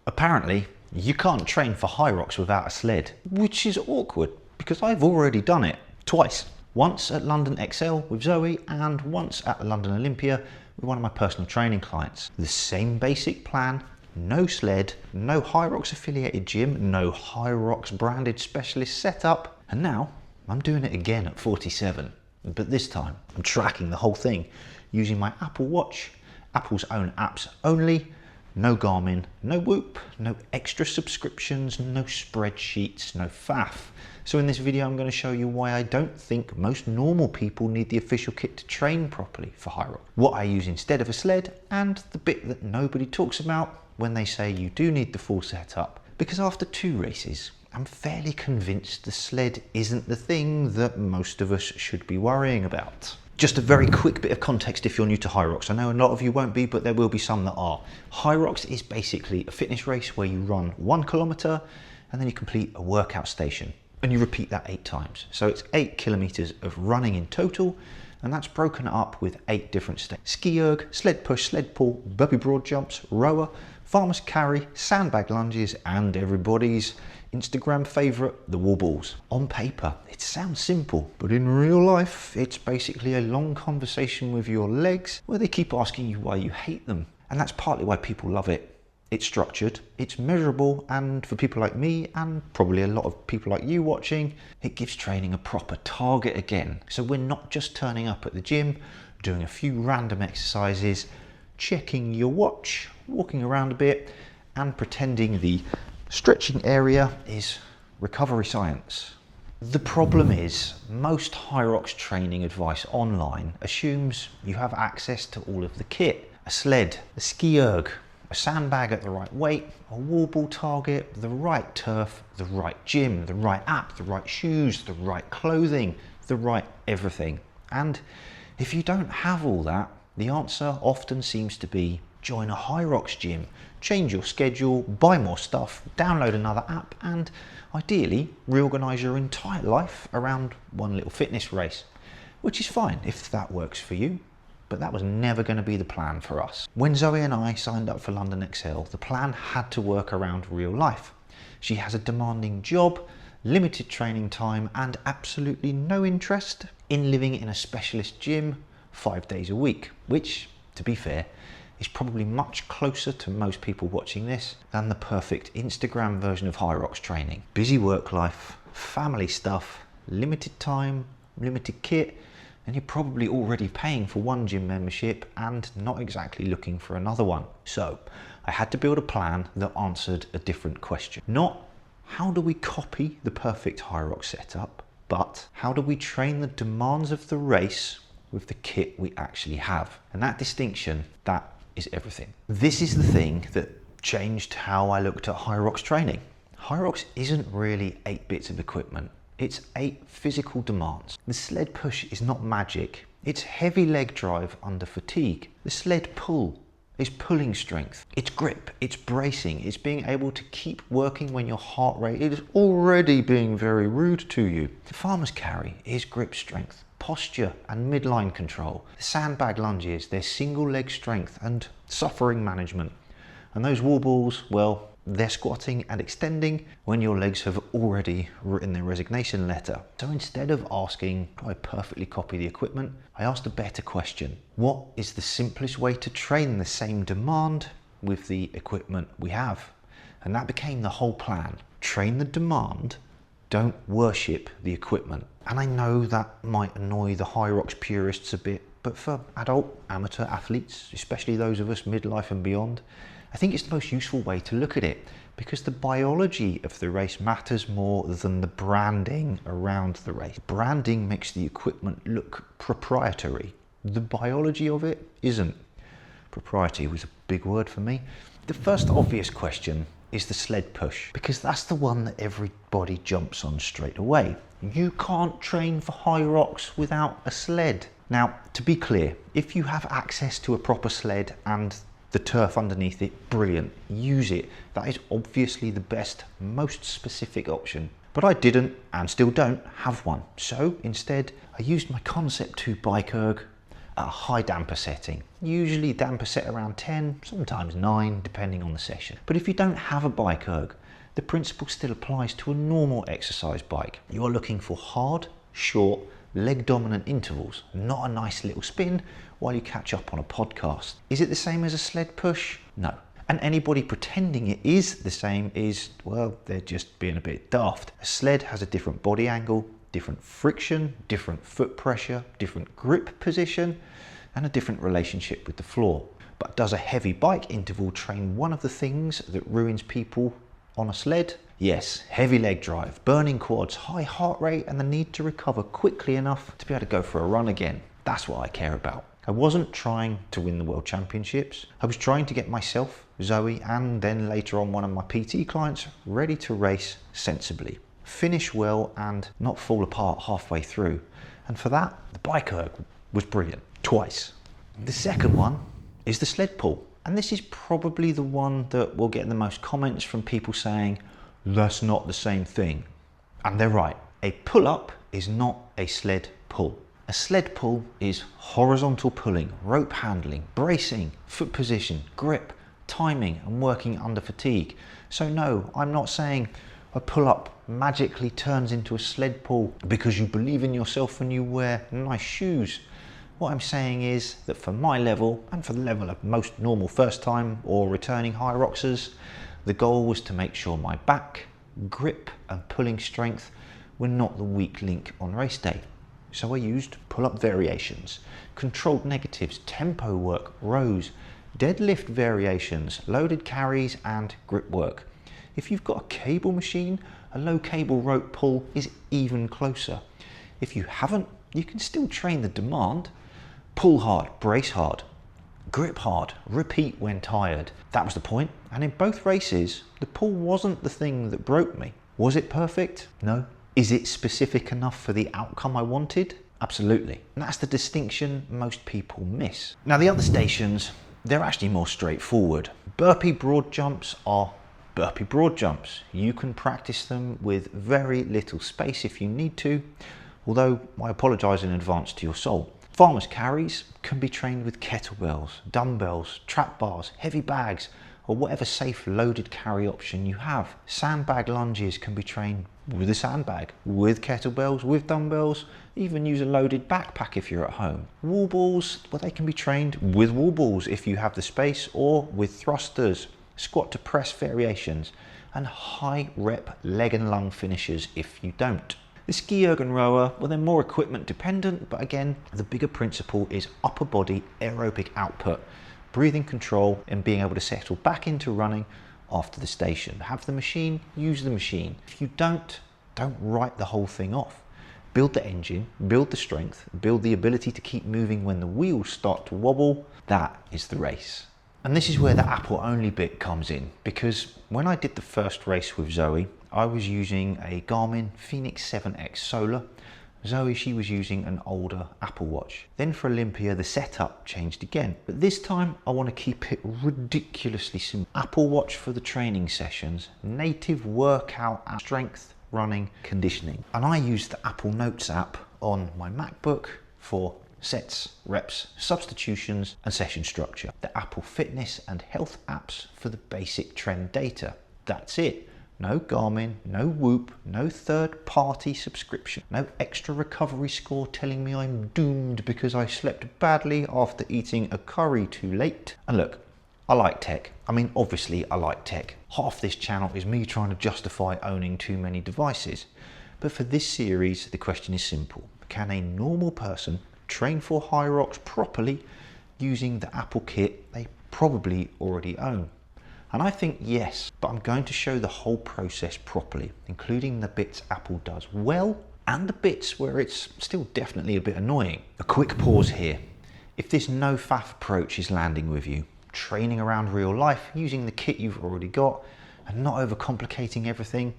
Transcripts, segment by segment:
Apparently, you can't train for HYROX without a sled, which is awkward because I've already done it twice. Once at London XL with Zoe and once at the London Olympia with one of my personal training clients. The same basic plan, no sled, no HYROX affiliated gym, no HYROX branded specialist setup, and now I'm doing it again at 47. But this time I'm tracking the whole thing using my Apple Watch, Apple's own apps only, no Garmin, no Whoop, no extra subscriptions, no spreadsheets, no faff. So in this video I'm going to show you why I don't think most normal people need the official kit to train properly for HYROX, what I use instead of a sled, and the bit that nobody talks about when they say you do need the full setup. Because after 2 races, I'm fairly convinced the sled isn't the thing that most of us should be worrying about. Just a very quick bit of context if you're new to HYROX. I know a lot of you won't be, but there will be some that are. HYROX is basically a fitness race where you run 1 kilometer and then you complete a workout station and you repeat that 8 times. So it's 8 kilometers of running in total, and that's broken up with 8 different stages: ski erg, sled push, sled pull, burpee broad jumps, rower, farmer's carry, sandbag lunges, and everybody's Instagram favorite, the wall balls. On paper, it sounds simple, but in real life, it's basically a long conversation with your legs where they keep asking you why you hate them. And that's partly why people love it. It's structured, it's measurable, and for people like me, and probably a lot of people like you watching, it gives training a proper target again. So we're not just turning up at the gym, doing a few random exercises, checking your watch, walking around a bit, and pretending the stretching area is recovery science. The problem is, most HYROX training advice online assumes you have access to all of the kit: a sled, a ski erg, a sandbag at the right weight, a wall ball target, the right turf, the right gym, the right app, the right shoes, the right clothing, the right everything. And if you don't have all that, the answer often seems to be join a HYROX gym, change your schedule, buy more stuff, download another app, and ideally reorganize your entire life around one little fitness race, which is fine if that works for you. But that was never going to be the plan for us. When Zoe and I signed up for London XL, the plan had to work around real life. She has a demanding job, limited training time, and absolutely no interest in living in a specialist gym 5 days a week, which, to be fair, is probably much closer to most people watching this than the perfect Instagram version of HYROX training. Busy work life, family stuff, limited time, limited kit, and you're probably already paying for one gym membership and not exactly looking for another one. So I had to build a plan that answered a different question. Not how do we copy the perfect HYROX setup, but how do we train the demands of the race with the kit we actually have? And that distinction, that is everything. This is the thing that changed how I looked at HYROX training. HYROX isn't really 8 bits of equipment. It's 8 physical demands. The sled push is not magic. It's heavy leg drive under fatigue. The sled pull is pulling strength. It's grip, it's bracing, it's being able to keep working when your heart rate is already being very rude to you. The farmer's carry is grip strength, posture and midline control. The sandbag lunges, they're single leg strength and suffering management. And those wall balls, well, they're squatting and extending when your legs have already written their resignation letter. So instead of asking, do I perfectly copy the equipment? I asked a better question. What is the simplest way to train the same demand with the equipment we have? And that became the whole plan. Train the demand, don't worship the equipment. And I know that might annoy the HYROX purists a bit, but for adult amateur athletes, especially those of us midlife and beyond, I think it's the most useful way to look at it, because the biology of the race matters more than the branding around the race. Branding makes the equipment look proprietary. The biology of it isn't. Propriety was a big word for me. The first obvious question is the sled push, because that's the one that everybody jumps on straight away. You can't train for HYROX without a sled. Now, to be clear, if you have access to a proper sled and the turf underneath it, brilliant, use it. That is obviously the best, most specific option. But I didn't, and still don't, have one. So instead, I used my Concept 2 bike erg, at a high damper setting. Usually damper set around 10, sometimes 9, depending on the session. But if you don't have a bike erg, the principle still applies to a normal exercise bike. You are looking for hard, short, leg dominant intervals, not a nice little spin while you catch up on a podcast. Is it the same as a sled push? No. And anybody pretending it is the same is, well, they're just being a bit daft. A sled has a different body angle, different friction, different foot pressure, different grip position, and a different relationship with the floor. But does a heavy bike interval train one of the things that ruins people on a sled? Yes, heavy leg drive, burning quads, high heart rate, and the need to recover quickly enough to be able to go for a run again. That's what I care about. I wasn't trying to win the World Championships. I was trying to get myself, Zoe, and then later on one of my PT clients ready to race sensibly, finish well and not fall apart halfway through. And for that, the bike erg was brilliant, twice. The second one is the sled pull. And this is probably the one that will get the most comments from people saying, that's not the same thing. And they're right. A pull-up is not a sled pull. A sled pull is horizontal pulling, rope handling, bracing, foot position, grip, timing, and working under fatigue. So no, I'm not saying a pull-up magically turns into a sled pull because you believe in yourself and you wear nice shoes. What I'm saying is that for my level, and for the level of most normal first-time or returning HYROXers, the goal was to make sure my back, grip, and pulling strength were not the weak link on race day. So I used pull-up variations, controlled negatives, tempo work, rows, deadlift variations, loaded carries, and grip work. If you've got a cable machine, a low cable rope pull is even closer. If you haven't, you can still train the demand. Pull hard, brace hard, grip hard, repeat when tired. That was the point. And in both races, the pull wasn't the thing that broke me. Was it perfect? No. Is it specific enough for the outcome I wanted? Absolutely. And that's the distinction most people miss. Now the other stations, they're actually more straightforward. Burpee broad jumps are burpee broad jumps. You can practice them with very little space if you need to, although I apologise in advance to your soul. Farmers carries can be trained with kettlebells, dumbbells, trap bars, heavy bags, or whatever safe loaded carry option you have. Sandbag lunges can be trained with a sandbag, with kettlebells, with dumbbells, even use a loaded backpack if you're at home. Wall balls, well, they can be trained with wall balls if you have the space, or with thrusters, squat to press variations, and high rep leg and lung finishes if you don't. The ski erg and rower, well, they're more equipment dependent, but again, the bigger principle is upper body aerobic output, breathing control, and being able to settle back into running after the station. Have the machine, use the machine. If you don't write the whole thing off. Build the engine, build the strength, build the ability to keep moving when the wheels start to wobble. That is the race. And this is where the Apple only bit comes in, because when I did the first race with Zoe, I was using a Garmin Fenix 7X Solar. Zoe, she was using an older Apple Watch. Then for Olympia, the setup changed again. But this time, I want to keep it ridiculously simple. Apple Watch for the training sessions, native workout and strength, running, conditioning. And I use the Apple Notes app on my MacBook for sets, reps, substitutions, and session structure. The Apple Fitness and Health apps for the basic trend data. That's it. No Garmin, no Whoop, no third-party subscription, no extra recovery score telling me I'm doomed because I slept badly after eating a curry too late. And look, I like tech. I mean, obviously I like tech. Half this channel is me trying to justify owning too many devices. But for this series, the question is simple. Can a normal person train for HYROX properly using the Apple kit they probably already own? And I think yes, but I'm going to show the whole process properly, including the bits Apple does well and the bits where it's still definitely a bit annoying. A quick pause here. If this no faff approach is landing with you, training around real life, using the kit you've already got, and not overcomplicating everything,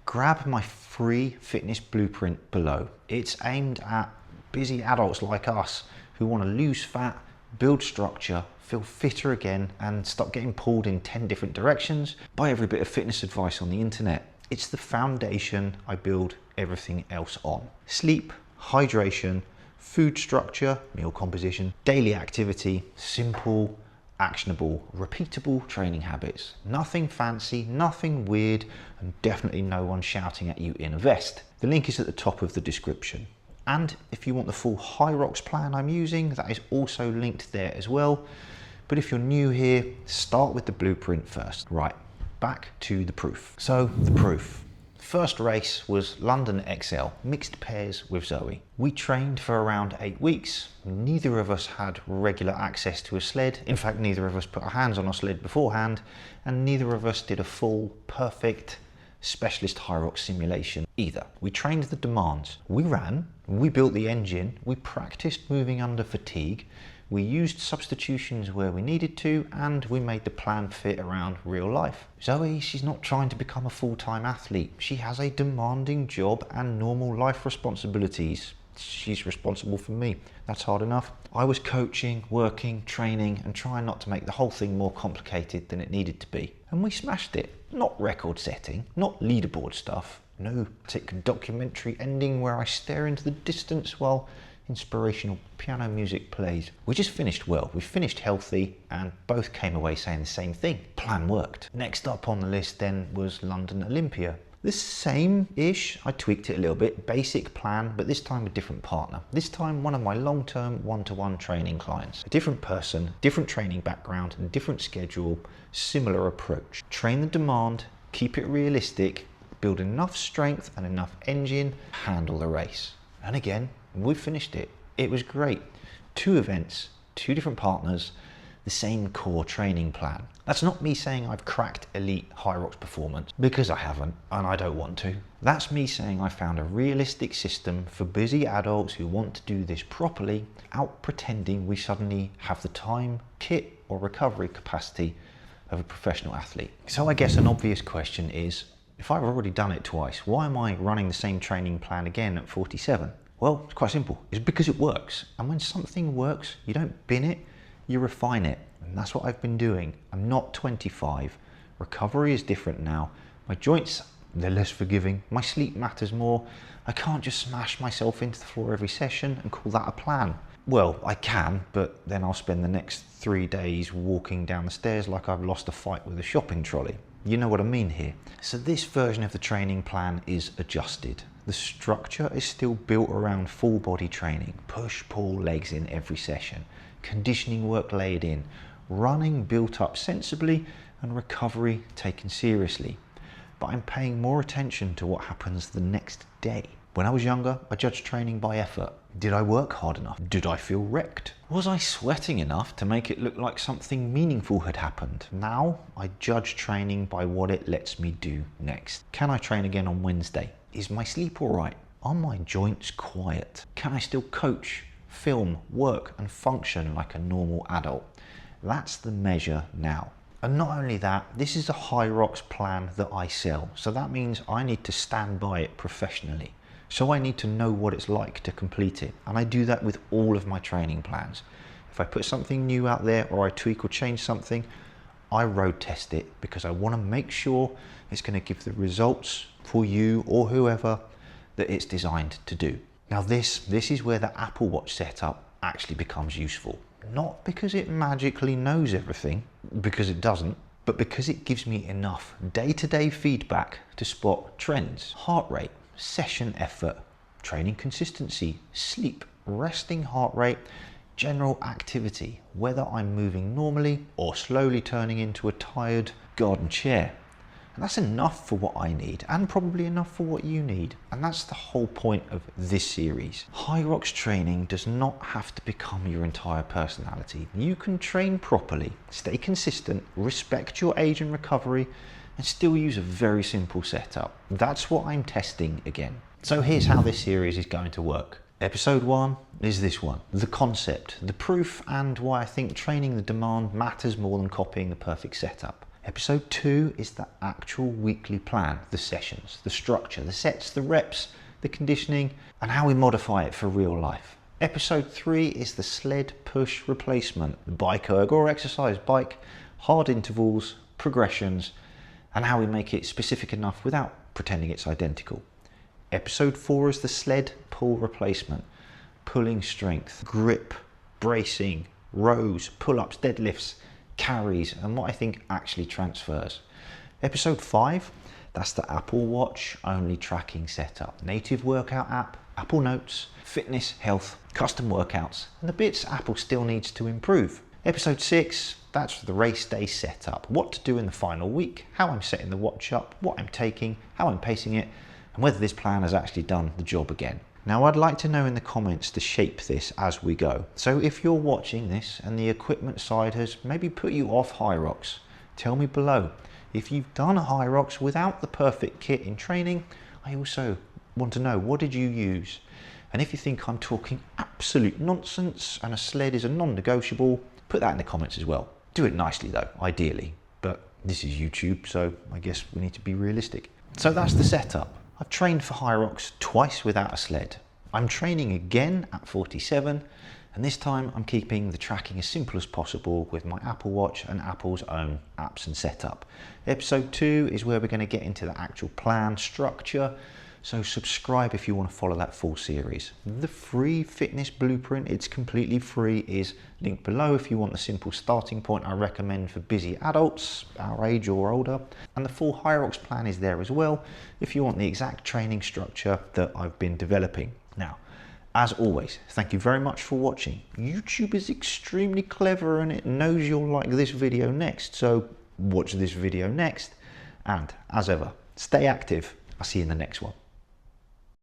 grab my free fitness blueprint below. It's aimed at busy adults like us who want to lose fat, build structure, feel fitter again, and stop getting pulled in 10 different directions by every bit of fitness advice on the internet. It's the foundation I build everything else on. Sleep, hydration, food structure, meal composition, daily activity, simple, actionable, repeatable training habits. Nothing fancy, nothing weird, and definitely no one shouting at you in a vest. The link is at the top of the description. And if you want the full HYROX plan I'm using, that is also linked there as well. But if you're new here, start with the blueprint first. Right, back to the proof. So the proof. First race was London XL, mixed pairs with Zoe. We trained for around 8 weeks. Neither of us had regular access to a sled. In fact, neither of us put our hands on a sled beforehand, and neither of us did a full, perfect, specialist HYROX simulation either. We trained the demands. We ran, we built the engine, we practiced moving under fatigue, we used substitutions where we needed to, and we made the plan fit around real life. Zoe, she's not trying to become a full-time athlete. She has a demanding job and normal life responsibilities. She's responsible for me. That's hard enough. I was coaching, working, training, and trying not to make the whole thing more complicated than it needed to be. And we smashed it. Not record setting, not leaderboard stuff. No particular documentary ending where I stare into the distance while inspirational piano music plays. We just finished well, we finished healthy, and both came away saying the same thing. Plan worked. Next up on the list then was London Olympia. The same-ish, I tweaked it a little bit, basic plan, but this time a different partner. This time one of my long-term one-to-one training clients. A different person, different training background, and different schedule, similar approach. Train the demand, keep it realistic, build enough strength and enough engine, handle the race. And again, we finished it. It was great. 2 events, 2 different partners, the same core training plan. That's not me saying I've cracked elite HYROX performance, because I haven't, and I don't want to. That's me saying I found a realistic system for busy adults who want to do this properly, out pretending we suddenly have the time, kit, or recovery capacity of a professional athlete. So I guess an obvious question is, if I've already done it twice, why am I running the same training plan again at 47? Well, it's quite simple. It's because it works. And when something works, you don't bin it, you refine it. And that's what I've been doing. I'm not 25. Recovery is different now. My joints, they're less forgiving. My sleep matters more. I can't just smash myself into the floor every session and call that a plan. Well, I can, but then I'll spend the next 3 days walking down the stairs like I've lost a fight with a shopping trolley. You know what I mean here. So this version of the training plan is adjusted. The structure is still built around full body training, push, pull, legs in every session, conditioning work laid in, running built up sensibly, and recovery taken seriously. But I'm paying more attention to what happens the next day. When I was younger, I judged training by effort. Did I work hard enough? Did I feel wrecked? Was I sweating enough to make it look like something meaningful had happened? Now, I judge training by what it lets me do next. Can I train again on Wednesday? Is my sleep all right? Are my joints quiet? Can I still coach, film, work, and function like a normal adult? That's the measure now. And not only that, this is a HYROX plan that I sell. So that means I need to stand by it professionally. So I need to know what it's like to complete it. And I do that with all of my training plans. If I put something new out there or I tweak or change something, I road test it because I want to make sure it's going to give the results for you or whoever that it's designed to do. Now this is where the Apple Watch setup actually becomes useful. Not because it magically knows everything, because it doesn't, but because it gives me enough day-to-day feedback to spot trends, heart rate, session effort, training consistency, sleep, resting heart rate, general activity, whether I'm moving normally or slowly turning into a tired garden chair. And that's enough for what I need, and probably enough for what you need. And that's the whole point of this series. HYROX training does not have to become your entire personality. You can train properly, stay consistent, respect your age and recovery, and still use a very simple setup. That's what I'm testing again. So here's how this series is going to work. Episode 1 is this one, the concept, the proof, and why I think training the demand matters more than copying the perfect setup. Episode 2 is the actual weekly plan, the sessions, the structure, the sets, the reps, the conditioning, and how we modify it for real life. Episode 3 is the sled push replacement, the bike erg or exercise bike, hard intervals, progressions, and how we make it specific enough without pretending it's identical. Episode 4 is the sled pull replacement, pulling strength, grip, bracing, rows, pull-ups, deadlifts, carries, and what I think actually transfers. Episode 5, that's the Apple Watch only tracking setup. Native workout app, Apple Notes, fitness, health, custom workouts, and the bits Apple still needs to improve. Episode 6, that's the race day setup. What to do in the final week, how I'm setting the watch up, what I'm taking, how I'm pacing it, and whether this plan has actually done the job again. Now I'd like to know in the comments to shape this as we go. So if you're watching this and the equipment side has maybe put you off HYROX, tell me below. If you've done a HYROX without the perfect kit in training, I also want to know, what did you use? And if you think I'm talking absolute nonsense and a sled is a non-negotiable, put that in the comments as well. Do it nicely though, ideally, but this is YouTube, so I guess we need to be realistic. So that's the setup. I've trained for HYROX twice without a sled. I'm training again at 47, and this time I'm keeping the tracking as simple as possible with my Apple Watch and Apple's own apps and setup. Episode 2 is where we're going to get into the actual plan structure, so subscribe if you want to follow that full series. The free fitness blueprint, it's completely free, is linked below if you want the simple starting point I recommend for busy adults, our age or older. And the full HYROX plan is there as well if you want the exact training structure that I've been developing. Now, as always, thank you very much for watching. YouTube is extremely clever and it knows you'll like this video next, so watch this video next. And as ever, stay active. I'll see you in the next one.